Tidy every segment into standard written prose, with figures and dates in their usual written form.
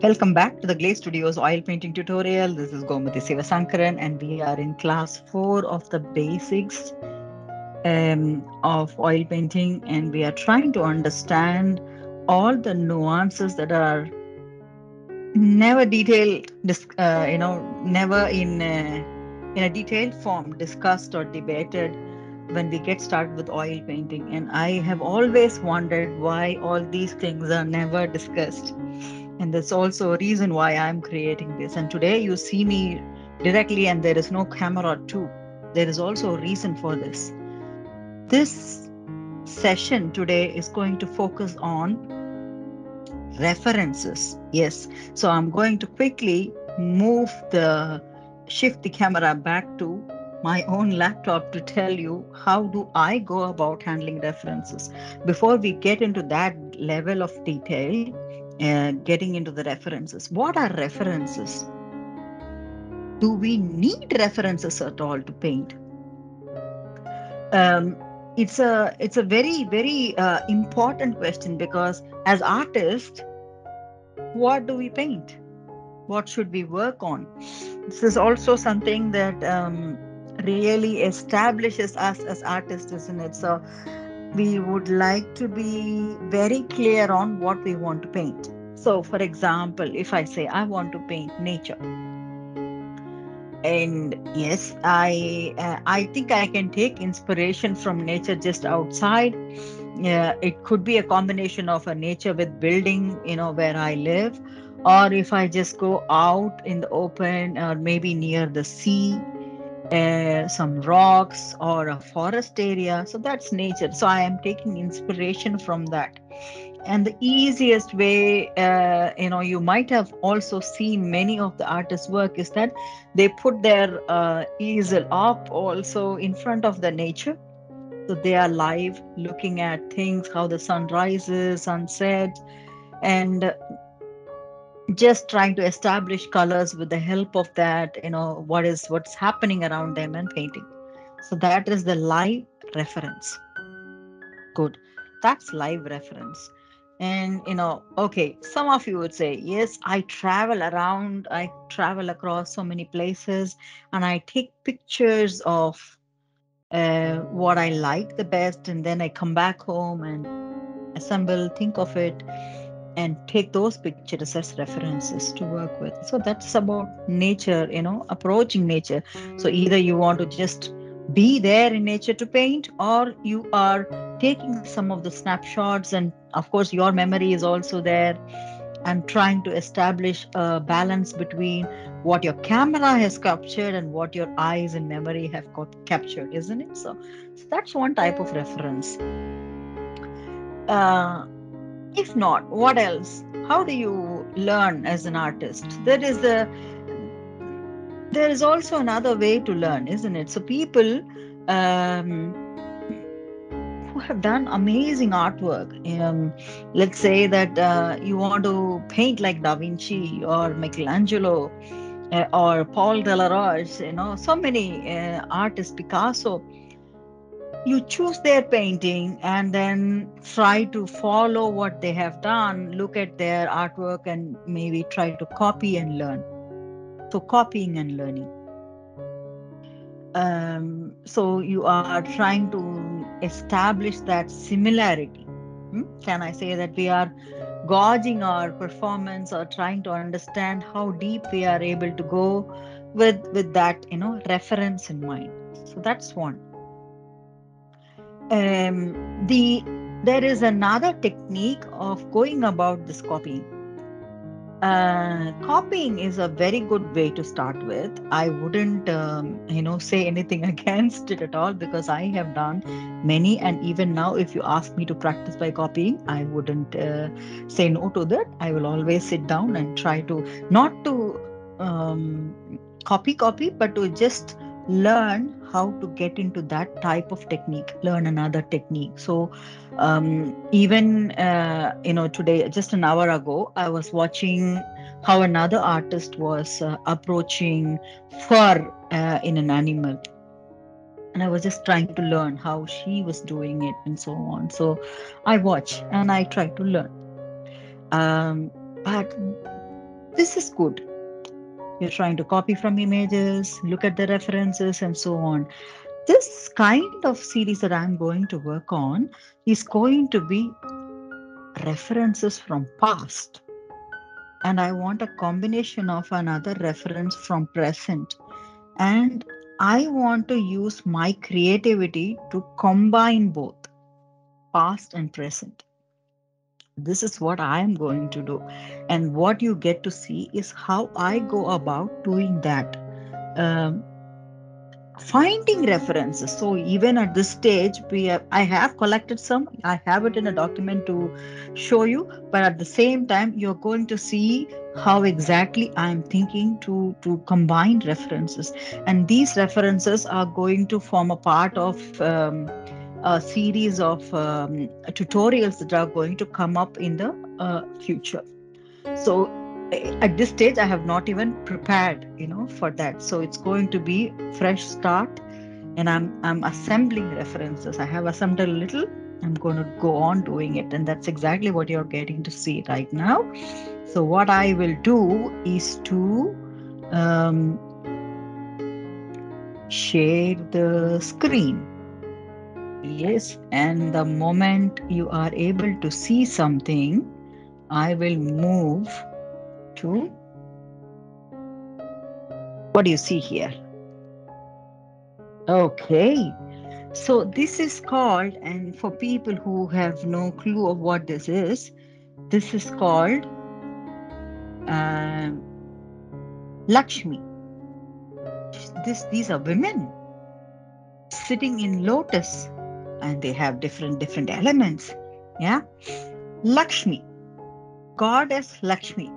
Welcome back to the Glac Studios oil painting tutorial. This is Gomathi Siva Sankaran, and we are in class 4 of the basics of oil painting, and we are trying to understand all the nuances that are never detailed, never in a detailed form discussed or debated when we get started with oil painting. And I have always wondered why all these things are never discussed. And that's also a reason why I'm creating this. And today you see me directly, and there is no camera too. There is also a reason for this. This session today is going to focus on references. Yes. So I'm going to quickly shift the camera back to my own laptop to tell you how do I go about handling references. Before we get into that level of detail, getting into the references, what are references? Do we need references at all to paint? Um, it's a very important question, because as artists, what do we paint? What should we work on? This is also something that really establishes us as artists, isn't it? So we would like to be very clear on what we want to paint. So, for example, if I say I want to paint nature, and yes, I think I can take inspiration from nature just outside. Yeah, it could be a combination of a nature with building, where I live, or if I just go out in the open, or maybe near the sea, some rocks or a forest area. So that's nature. So I am taking inspiration from that. And the easiest way, you might have also seen many of the artists' work, is that they put their easel up also in front of the nature. So they are live looking at things, how the sun rises, sunset, and just trying to establish colors with the help of that, what's happening around them, and painting. So that is the live reference. Good. That's live reference. And okay, some of you would say, yes, I travel around, I travel across so many places, and I take pictures of what I like the best, and then I come back home and assemble, think of it, and take those pictures as references to work with. So that's about nature, approaching nature. So either you want to just be there in nature to paint, or you are taking some of the snapshots, and of course your memory is also there, and trying to establish a balance between what your camera has captured and what your eyes and memory have captured, isn't it? So that's one type of reference. uh, if not, what else? How do you learn as an artist? There is also another way to learn, isn't it? So people um, who have done amazing artwork. Let's say that you want to paint like Da Vinci or Michelangelo, or Paul Delaroche. So many artists, Picasso. You choose their painting and then try to follow what they have done, look at their artwork, and maybe try to copy and learn. So copying and learning. So you are trying to establish that similarity. Can I say that we are gauging our performance, or trying to understand how deep we are able to go with that, reference in mind? So that's one. There is another technique of going about this copying. Copying is a very good way to start with. I wouldn't, say anything against it at all, because I have done many, and even now, if you ask me to practice by copying, I wouldn't say no to that. I will always sit down and try to not to copy, but to just learn how to get into that type of technique, learn another technique. So even today, just an hour ago, I was watching how another artist was approaching fur in an animal, and I was just trying to learn how she was doing it and so on. So I watch and I try to learn. But this is good. You're trying to copy from images, look at the references, and so on. This kind of series that I'm going to work on is going to be references from past. And I want a combination of another reference from present. And I want to use my creativity to combine both past and present. This is what I am going to do. And what you get to see is how I go about doing that. Um, Finding references. So even at this stage, I have collected some. I have it in a document to show you. But at the same time, you're going to see how exactly I'm thinking to combine references. And these references are going to form a part of a series of tutorials that are going to come up in the future. So at this stage, I have not even prepared, for that. So it's going to be fresh start, and I'm assembling references. I have assembled a little. I'm going to go on doing it, and that's exactly what you're getting to see right now. So what I will do is to share the screen. Yes, and the moment you are able to see something, I will move to what do you see here? Okay, so this is called, and for people who have no clue of what this is called um, Lakshmi. These are women sitting in lotus, and they have different elements. Yeah, Lakshmi, goddess Lakshmi.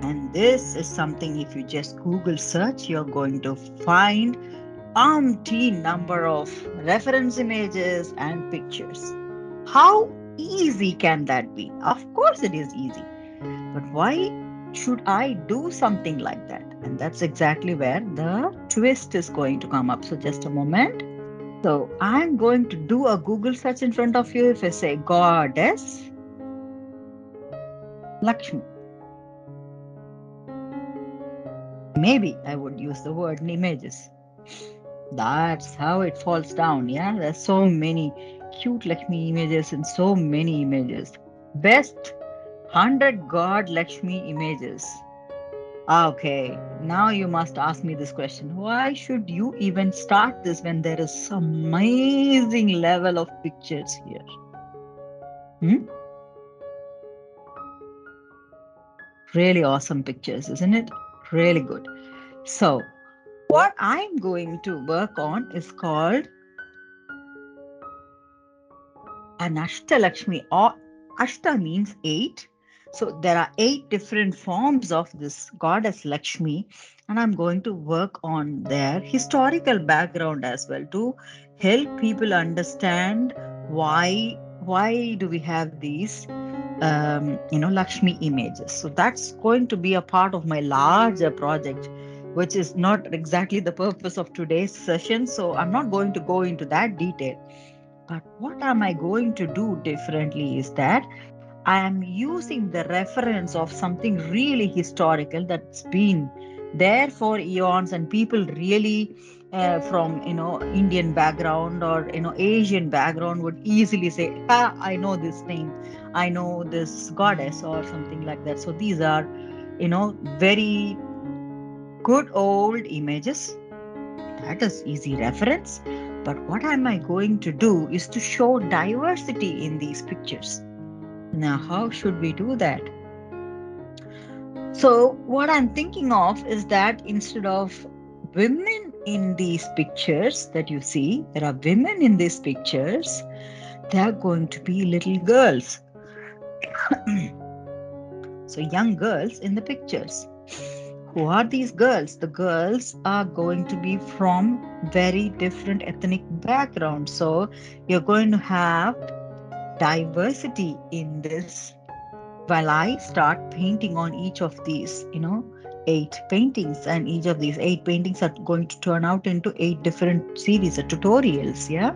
And this is something, if you just Google search, you're going to find umpteen number of reference images and pictures. How easy can that be? Of course, it is easy. But why should I do something like that? And that's exactly where the twist is going to come up. So, just a moment. So, I'm going to do a Google search in front of you. If I say Goddess Lakshmi, maybe I would use the word images. That's how it falls down. Yeah, there's so many cute Lakshmi images and so many images. Best 100 God Lakshmi images. Okay, now you must ask me this question. Why should you even start this when there is some amazing level of pictures here? Really awesome pictures, isn't it? Really good. So, what I'm going to work on is called an Ashtalakshmi, or Ashta means 8. So there are 8 different forms of this goddess Lakshmi, and I'm going to work on their historical background as well to help people understand why do we have these Lakshmi images. So that's going to be a part of my larger project, which is not exactly the purpose of today's session. So I'm not going to go into that detail. But what am I going to do differently is that I am using the reference of something really historical that's been there for eons, and people really from Indian background or Asian background would easily say, ah, I know this name, I know this goddess or something like that. So these are very good old images. That is easy reference. But what am I going to do is to show diversity in these pictures. Now, how should we do that? So, what I'm thinking of is that instead of women in these pictures that you see, there are women in these pictures, they are going to be little girls. So, young girls in the pictures. Who are these girls? The girls are going to be from very different ethnic backgrounds. So you're going to have diversity in this while I start painting on each of these, 8 paintings. And each of these 8 paintings are going to turn out into 8 different series of tutorials. Yeah.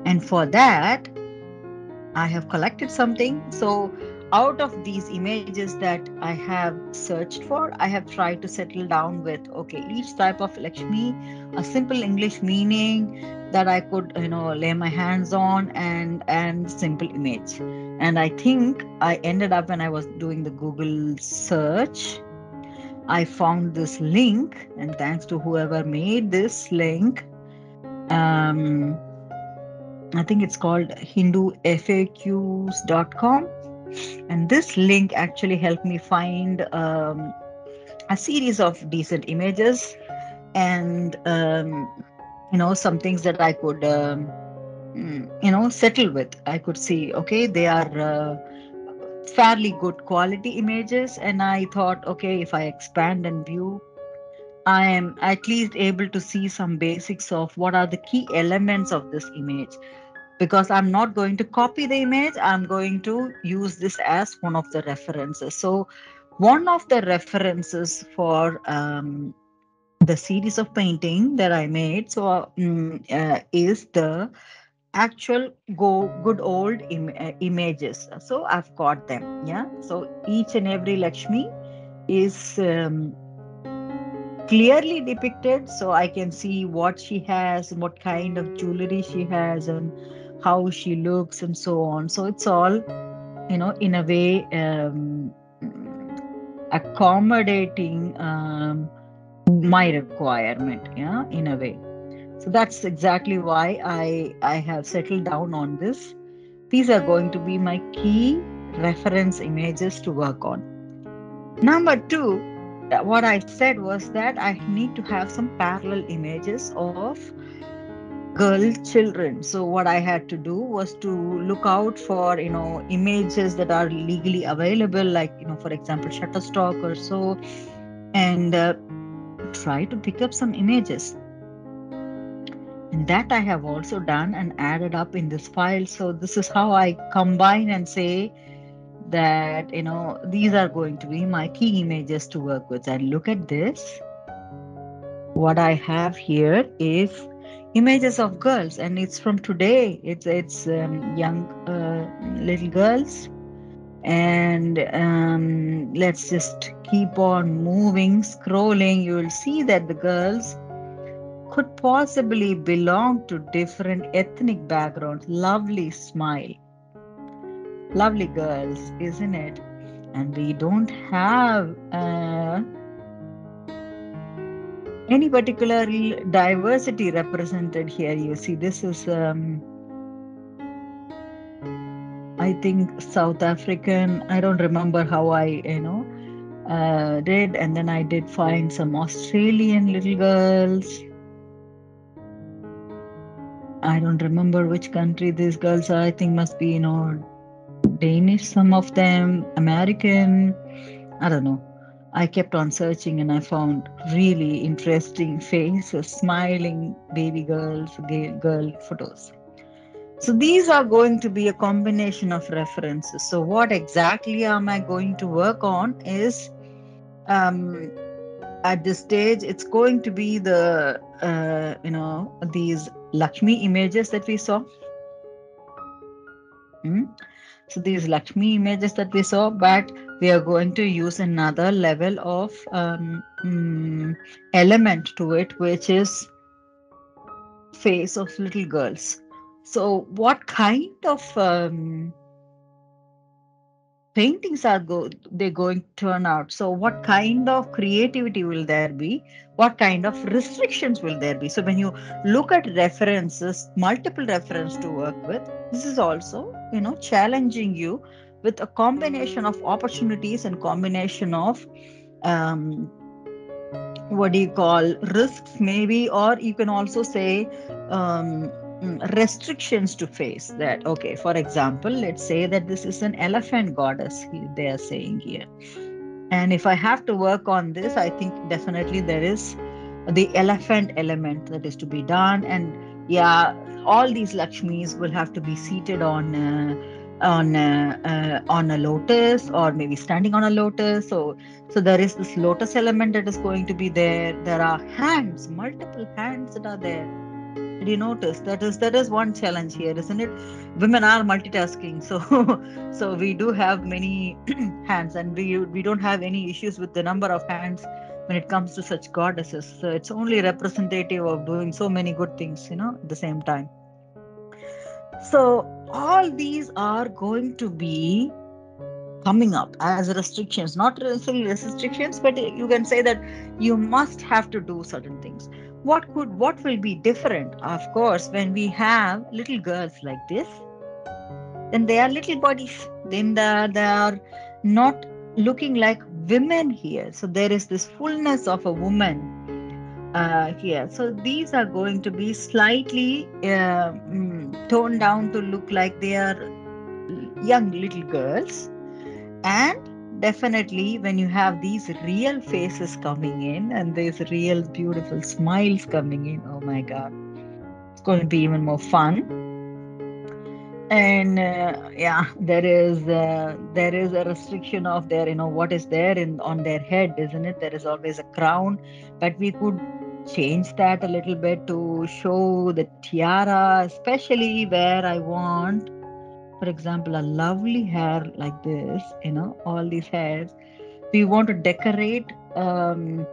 And for that, I have collected something. So out of these images that I have searched for, I have tried to settle down with, okay, each type of Lakshmi, a simple English meaning that I could, lay my hands on, and simple image. And I think I ended up, when I was doing the Google search, I found this link, and thanks to whoever made this link, um, I think it's called hindufaqs.com. And this link actually helped me find a series of decent images, and some things that I could settle with. I could see, okay, they are fairly good quality images, and I thought, okay, if I expand and view, I am at least able to see some basics of what are the key elements of this image, because I'm not going to copy the image, I'm going to use this as one of the references. So, one of the references for the series of painting that I made, is the actual good old images. So I've got them. Yeah. So each and every Lakshmi is clearly depicted, so I can see what she has, what kind of jewelry she has, and how she looks, and so on. So it's all, in a way, accommodating my requirement, yeah, in a way. So that's exactly why I have settled down on this. These are going to be my key reference images to work on. Number two, what I said was that I need to have some parallel images of girl children. So what I had to do was to look out for, images that are legally available, like, for example, Shutterstock or so, and try to pick up some images. And that I have also done and added up in this file. So this is how I combine and say that, these are going to be my key images to work with. And look at this. What I have here is images of girls, and it's from today. It's young little girls, and let's just keep on moving, scrolling. You will see that the girls could possibly belong to different ethnic backgrounds. Lovely smile, lovely girls, isn't it? And we don't have any particular diversity represented here. You see, this is, I think, South African. I don't remember how I, did. And then I did find some Australian little girls. I don't remember which country these girls are. I think must be, Danish, some of them, American. I don't know. I kept on searching and I found really interesting faces, smiling baby girls, girl photos. So these are going to be a combination of references. So what exactly am I going to work on is, um, at this stage, it's going to be these Lakshmi images that we saw. Mm. So these Lakshmi images that we saw, but we are going to use another level of element to it, which is face of little girls. So what kind of paintings are they going to turn out? So what kind of creativity will there be? What kind of restrictions will there be? So when you look at references, multiple reference to work with, this is also, challenging you with a combination of opportunities and combination of um, what do you call, risks maybe, or you can also say restrictions to face. That, okay, for example, let's say that this is an elephant goddess, they are saying here, and if I have to work on this, I think definitely there is the elephant element that is to be done. And yeah, all these Lakshmis will have to be seated on a lotus, or maybe standing on a lotus. So there is this lotus element that is going to be there. There are hands, multiple hands that are there. Did you notice that is one challenge here, isn't it? Women are multitasking, so so we do have many hands, and we don't have any issues with the number of hands when it comes to such goddesses. So it's only representative of doing so many good things, at the same time. So all these are going to be coming up as restrictions, not necessarily restrictions, but you can say that you must have to do certain things. What will be different? Of course, when we have little girls like this, then they are little bodies. Then they are not looking like women here. So there is this fullness of a woman here. So these are going to be slightly toned down to look like they are young little girls. And definitely, when you have these real faces coming in and these real beautiful smiles coming in, oh my God, it's going to be even more fun. And yeah, there is a restriction of their, what is there in on their head, isn't it? There is always a crown, but we could change that a little bit to show the tiara, especially where I want, for example, a lovely hair like this, all these hairs. We want to decorate and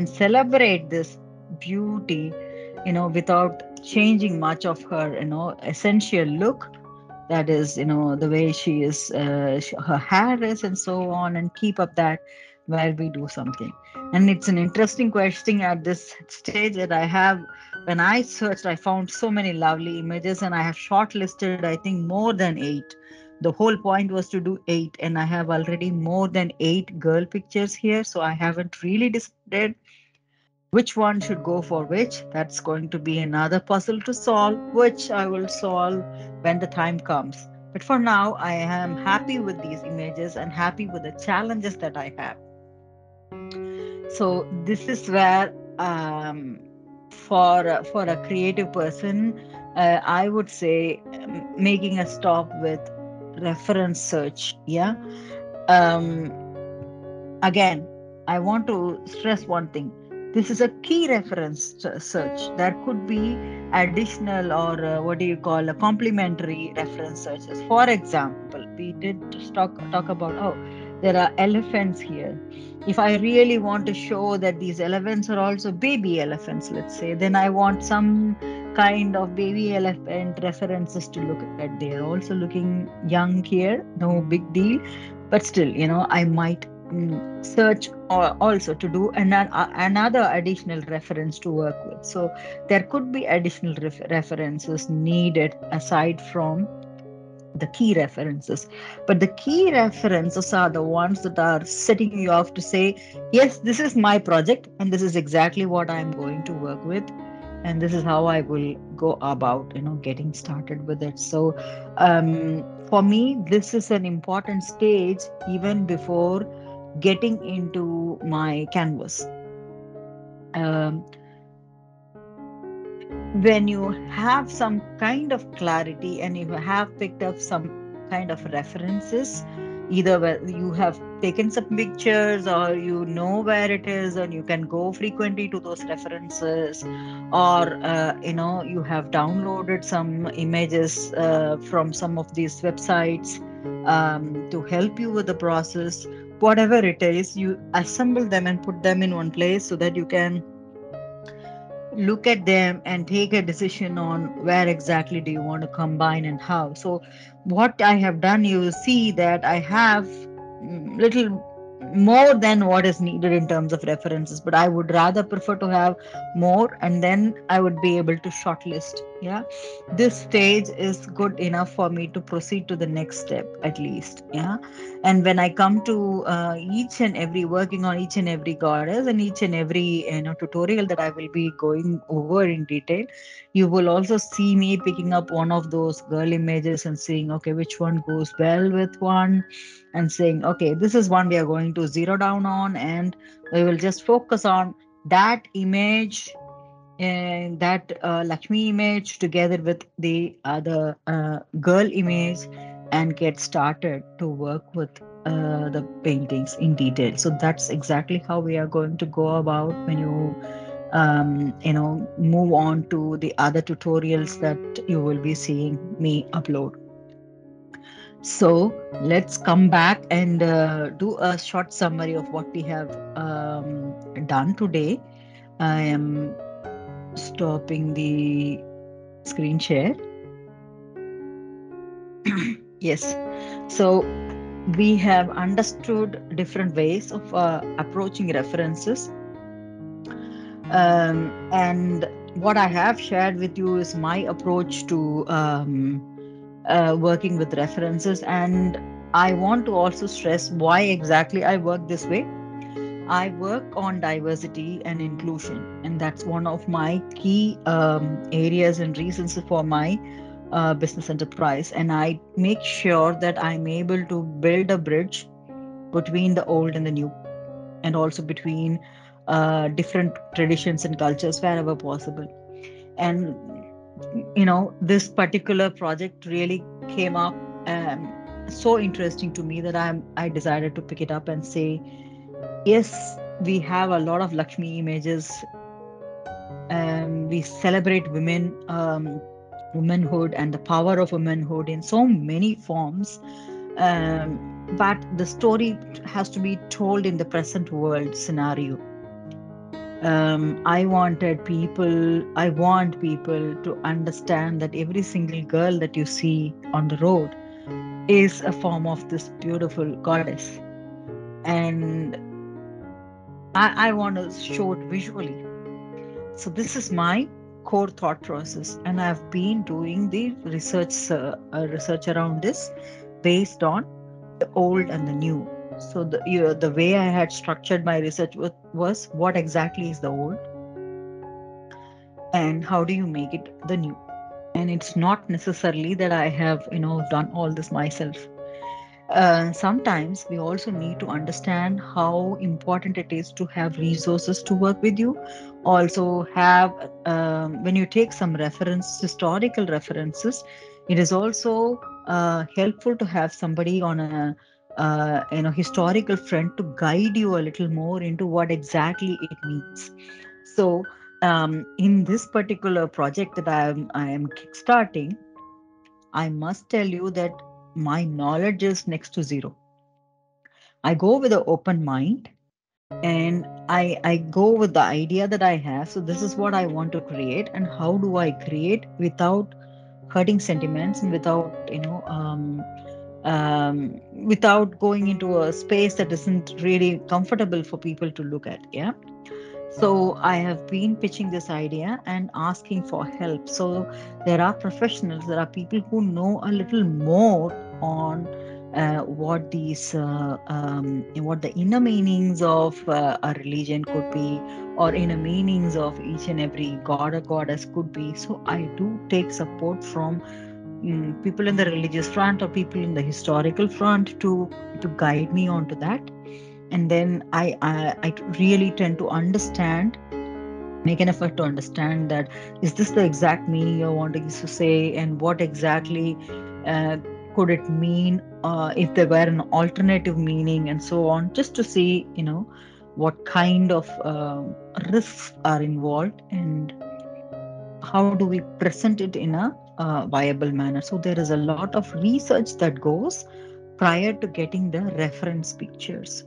celebrate this beauty, without changing much of her, essential look. That is, the way she is, her hair is, and so on, and keep up that while we do something. And it's an interesting question at this stage that I have. When I searched, I found so many lovely images, and I have shortlisted, I think, more than 8. The whole point was to do 8, and I have already more than 8 girl pictures here, so I haven't really decided which one should go for which. That's going to be another puzzle to solve, which I will solve when the time comes. But for now, I am happy with these images and happy with the challenges that I have. So this is where, for a creative person, I would say, making a stop with reference search. Yeah. Um, Again, I want to stress one thing. This is a key reference search. There could be additional, or what do you call, a complementary reference searches. For example, we did just talk about, there are elephants here. If I really want to show that these elephants are also baby elephants, let's say, then I want some kind of baby elephant references to look at. They are also looking young here, no big deal, but still, I might search also to do another additional reference to work with. So there could be additional references needed aside from the key references. But the key references are the ones that are setting you off to say, yes, this is my project, and this is exactly what I'm going to work with, and this is how I will go about, getting started with it. So for me, this is an important stage even before getting into my canvas. um, when you have some kind of clarity and you have picked up some kind of references, either where you have taken some pictures, or where it is and you can go frequently to those references, or you have downloaded some images from some of these websites to help you with the process. Whatever it is, you assemble them and put them in one place so that you can look at them and take a decision on where exactly do you want to combine and how. So what I have done, you see that I have little more than what is needed in terms of references, but I would rather prefer to have more, and then I would be able to shortlist. Yeah, this stage is good enough for me to proceed to the next step at least. Yeah. And when I come to each and every working on each and every goddess and each and every tutorial that I will be going over in detail, you will also see me picking up one of those girl images and saying, okay, which one goes well with one, and saying, okay, this is one we are going to zero down on, and we will just focus on that image and that Lakshmi image together with the other girl image, and get started to work with the paintings in detail. So that's exactly how we are going to go about when you move on to the other tutorials that you will be seeing me upload. So let's come back and do a short summary of what we have done today. I am stopping the screen share. Yes. So we have understood different ways of approaching references. And what I have shared with you is my approach to working with references. And I want to also stress why exactly I work this way. I work on diversity and inclusion, and that's one of my key areas and reasons for my business enterprise. And I make sure that I'm able to build a bridge between the old and the new, and also between different traditions and cultures wherever possible. And this particular project really came up so interesting to me that I decided to pick it up and say, yes, we have a lot of Lakshmi images. We celebrate womanhood and the power of womanhood in so many forms. But the story has to be told in the present world scenario. I want people to understand that every single girl that you see on the road is a form of this beautiful goddess. And I want to show it visually. So this is my core thought process, and I've been doing the research around this based on the old and the new. So the way I had structured my research was what exactly is the old and how do you make it the new. And it's not necessarily that I have done all this myself. Sometimes we also need to understand how important it is to have resources to work with you. Also, have when you take some historical references, it is also helpful to have somebody on a historical front to guide you a little more into what exactly it means. So, in this particular project that I am kickstarting, I must tell you that my knowledge is next to zero. I go with an open mind, and I go with the idea that I have. So this is what I want to create, and how do I create without hurting sentiments and without going into a space that isn't really comfortable for people to look at. Yeah. So I have been pitching this idea and asking for help. So there are professionals, there are people who know a little more on what the inner meanings of a religion could be, or inner meanings of each and every god or goddess could be. So I do take support from people in the religious front or people in the historical front to guide me onto that. And then I really tend to understand, make an effort to understand that is this the exact meaning you're wanting to say, and what exactly uh, could it mean if there were an alternative meaning, and so on, just to see what kind of risks are involved, and how do we present it in a viable manner. So there is a lot of research that goes prior to getting the reference pictures.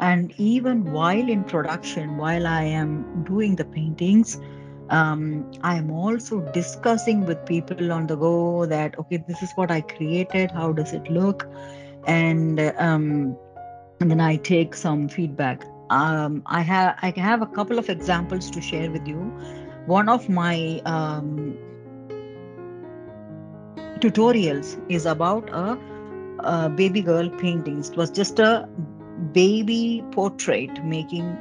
And even while in production, while I am doing the paintings, I am also discussing with people on the go that, okay, this is what I created, how does it look? And then I take some feedback. I have a couple of examples to share with you. One of my tutorials is about a baby girl paintings. It was just a baby portrait making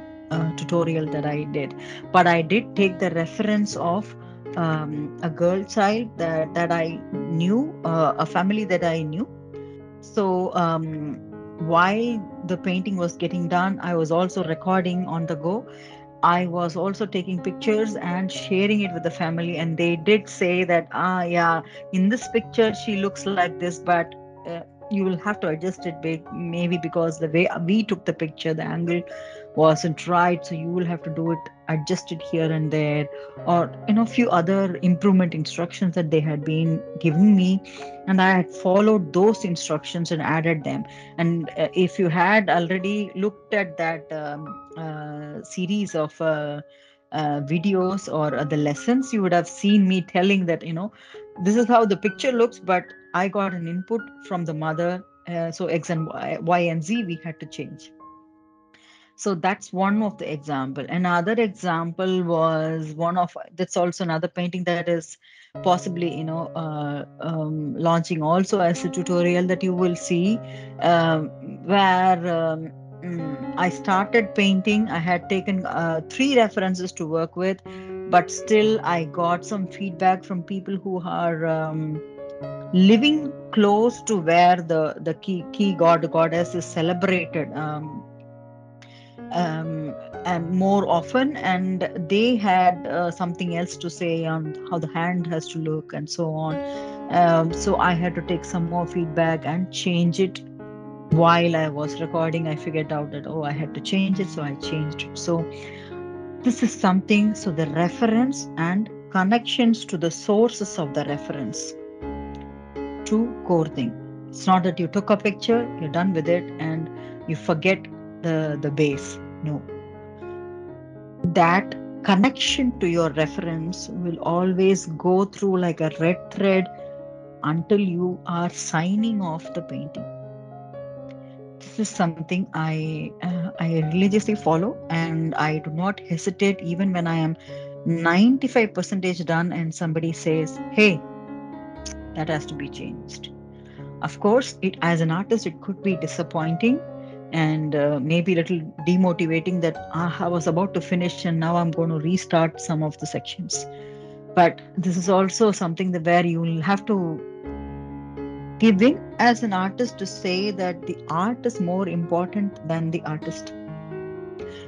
tutorial that I did, but I did take the reference of a girl child that I knew, a family that I knew. So while the painting was getting done, I was also recording on the go. I was also taking pictures and sharing it with the family, and they did say that, yeah, in this picture she looks like this, but you will have to adjust it big, maybe because the way we took the picture, the angle wasn't right, so you will have to do it, adjust it here and there, or few other improvement instructions that they had been giving me, and I had followed those instructions and added them. And if you had already looked at that series of videos or the lessons, you would have seen me telling that, this is how the picture looks, but I got an input from the mother. So X and Y and Z we had to change. So that's one of the example. Another example was that's also another painting that is possibly launching also as a tutorial that you will see, where I started painting. I had taken 3 references to work with, but still I got some feedback from people who are living close to where the key goddess is celebrated, um, and more often, and they had something else to say on how the hand has to look and so on. So I had to take some more feedback and change it. While I was recording, I figured out that, oh, I had to change it, so I changed it. So this is something. So the reference and connections to the sources of the reference, two core thing. It's not that you took a picture, you're done with it, and you forget the base. No, that connection to your reference will always go through like a red thread until you are signing off the painting. This is something I religiously follow, and I do not hesitate even when I am 95% done and somebody says, "Hey, that has to be changed." Of course, it as an artist, it could be disappointing and maybe a little demotivating that I was about to finish and now I'm going to restart some of the sections. But this is also something that where you will have to give in as an artist to say that the art is more important than the artist.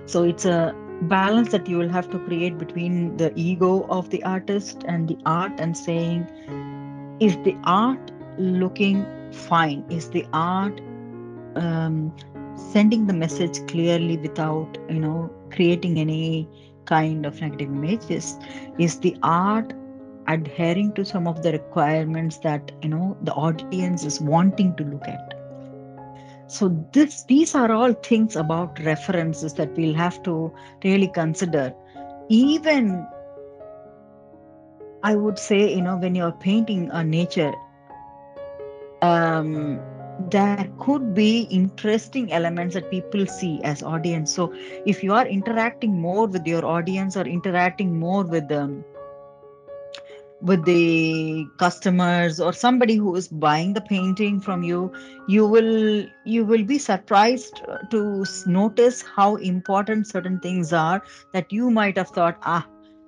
So it's a balance that you will have to create between the ego of the artist and the art, and saying, is the art looking fine? Is the art um, sending the message clearly without creating any kind of negative images? Is the art adhering to some of the requirements that the audience is wanting to look at? So these are all things about references that we'll have to really consider. Even I would say, when you're painting a nature, um, there could be interesting elements that people see as audience. So if you are interacting more with your audience or interacting more with the customers or somebody who is buying the painting from you, you will be surprised to notice how important certain things are that you might have thought,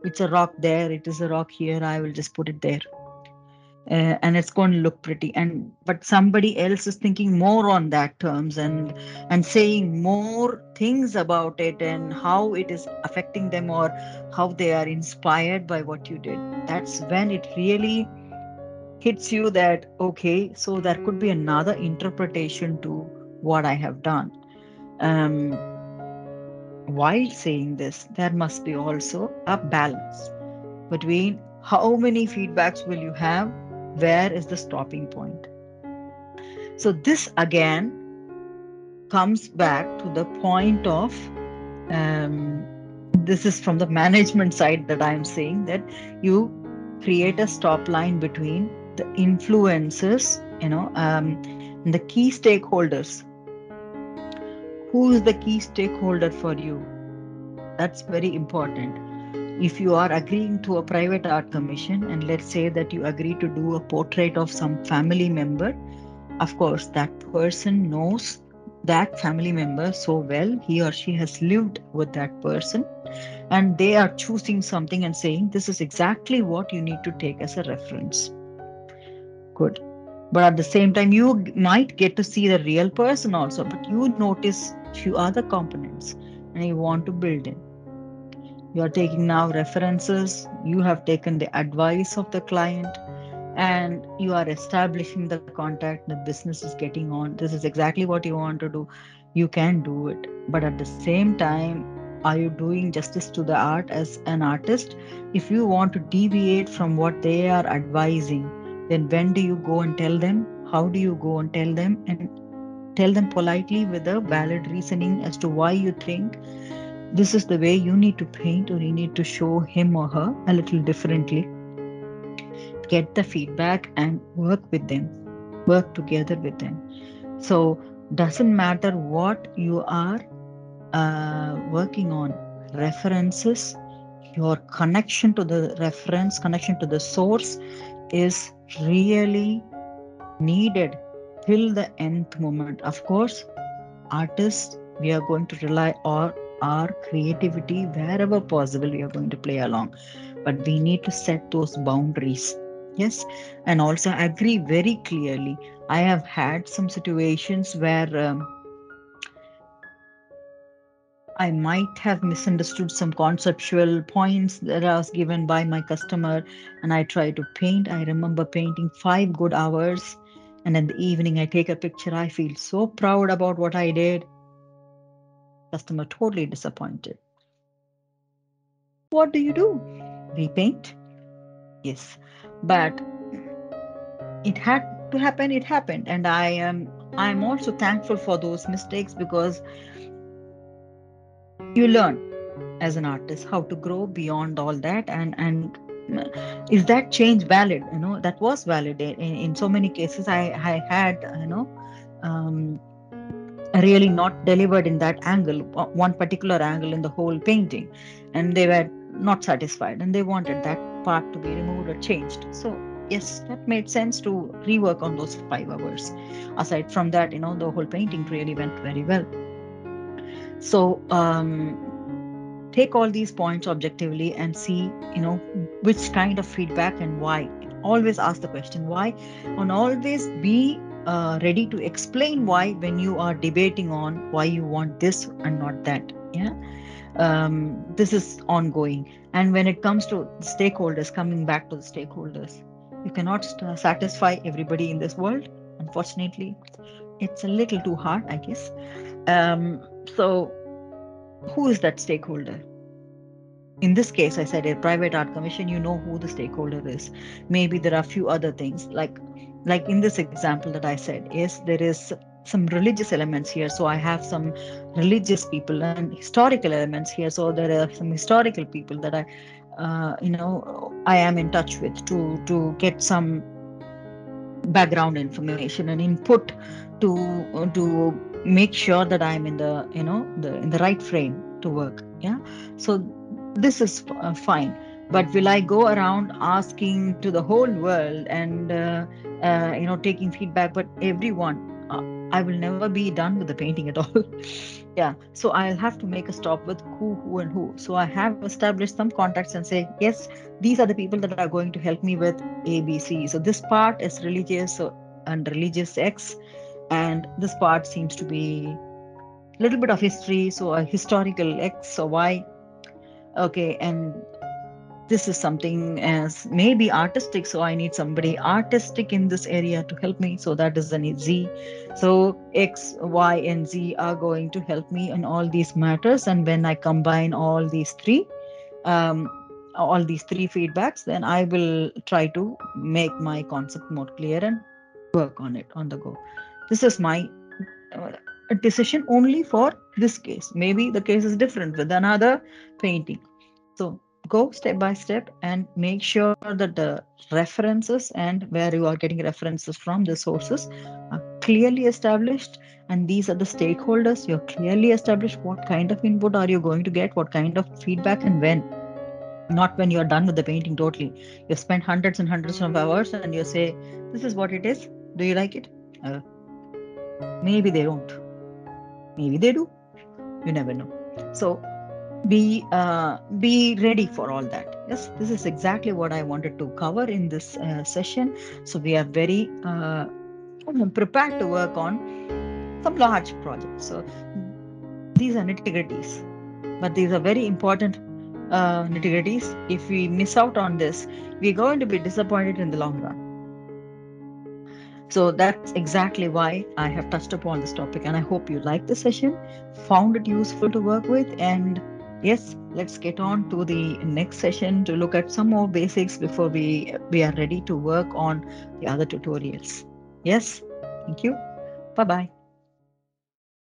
it's a rock there, it is a rock here, I will just put it there, and it's going to look pretty. And but somebody else is thinking more on that terms and saying more things about it and how it is affecting them or how they are inspired by what you did. That's when it really hits you that, okay, so there could be another interpretation to what I have done. um, while saying this, there must be also a balance between how many feedbacks will you have, where is the stopping point. So this again comes back to the point of, um, this is from the management side that I'm saying, that you create a stop line between the influences, and the key stakeholders. Who is the key stakeholder for you? That's very important. If you are agreeing to a private art commission, and let's say that you agree to do a portrait of some family member, of course, that person knows that family member so well. He or she has lived with that person, and they are choosing something and saying, this is exactly what you need to take as a reference. Good. But at the same time, you might get to see the real person also, but you notice few other components and you want to build in. You are taking now references, you have taken the advice of the client, and you are establishing the contact, the business is getting on, this is exactly what you want to do, you can do it. But at the same time, are you doing justice to the art as an artist? If you want to deviate from what they are advising, then when do you go and tell them? How do you go and tell them? And tell them politely with a valid reasoning as to why you think this is the way you need to paint, or you need to show him or her a little differently. Get the feedback and work with them, work together with them. So doesn't matter what you are working on, references, your connection to the reference, connection to the source is really needed till the nth moment. Of course, artists, we are going to rely on our creativity wherever possible, we are going to play along, but we need to set those boundaries. Yes, and also agree very clearly. I have had some situations where I might have misunderstood some conceptual points that I was given by my customer, and I try to paint. I remember painting 5 good hours, and in the evening, I take a picture. I feel so proud about what I did. Customer totally disappointed. What do you do? Repaint? Yes, but it had to happen. It happened, and I'm also thankful for those mistakes, because you learn as an artist how to grow beyond all that. And is that change valid? That was valid in so many cases. I had um, really not delivered in that angle, one particular angle in the whole painting, and they were not satisfied and they wanted that part to be removed or changed. So yes, that made sense to rework on those 5 hours. Aside from that, the whole painting really went very well. So take all these points objectively and see, which kind of feedback and why. Always ask the question why, and always be ready to explain why when you are debating on why you want this and not that. Yeah, this is ongoing. And when it comes to stakeholders, coming back to the stakeholders, you cannot satisfy everybody in this world. Unfortunately, it's a little too hard, I guess. So who is that stakeholder? In this case, I said a private art commission, you know who the stakeholder is. Maybe there are a few other things, like in this example that I said, yes, there is some religious elements here, so I have some religious people, and historical elements here, so there are some historical people that I am in touch with to get some background information and input to make sure that I'm in the in the right frame to work. Yeah, so this is fine. But will I go around asking to the whole world and taking feedback, but everyone, I will never be done with the painting at all. Yeah, so I'll have to make a stop with who and who. So I have established some contacts and say, yes, these are the people that are going to help me with ABC. So this part is religious, and religious X, and this part seems to be a little bit of history, so a historical X or Y. Okay, and this is something as maybe artistic, so I need somebody artistic in this area to help me, so that is an Z. So X, Y, and Z are going to help me in all these matters, and when I combine um, all these three feedbacks, then I will try to make my concept more clear and work on it on the go. This is my uh, decision only for this case. Maybe the case is different with another painting. So go step by step and make sure that the references and where you are getting references from, the sources, are clearly established. And these are the stakeholders. You're clearly established what kind of input are you going to get, what kind of feedback, and when. Not when you're done with the painting totally. You've spent hundreds and hundreds of hours and you say, this is what it is. Do you like it? Uh, Maybe they don't. Maybe they do. You never know. So be ready for all that. Yes, this is exactly what I wanted to cover in this session. So we are very prepared to work on some large projects. So these are nitty-gritties, but these are very important nitty-gritties. If we miss out on this, we're going to be disappointed in the long run. So that's exactly why I have touched upon this topic. And I hope you liked the session, found it useful to work with. And yes, let's get on to the next session to look at some more basics before we are ready to work on the other tutorials. Yes, thank you. Bye bye.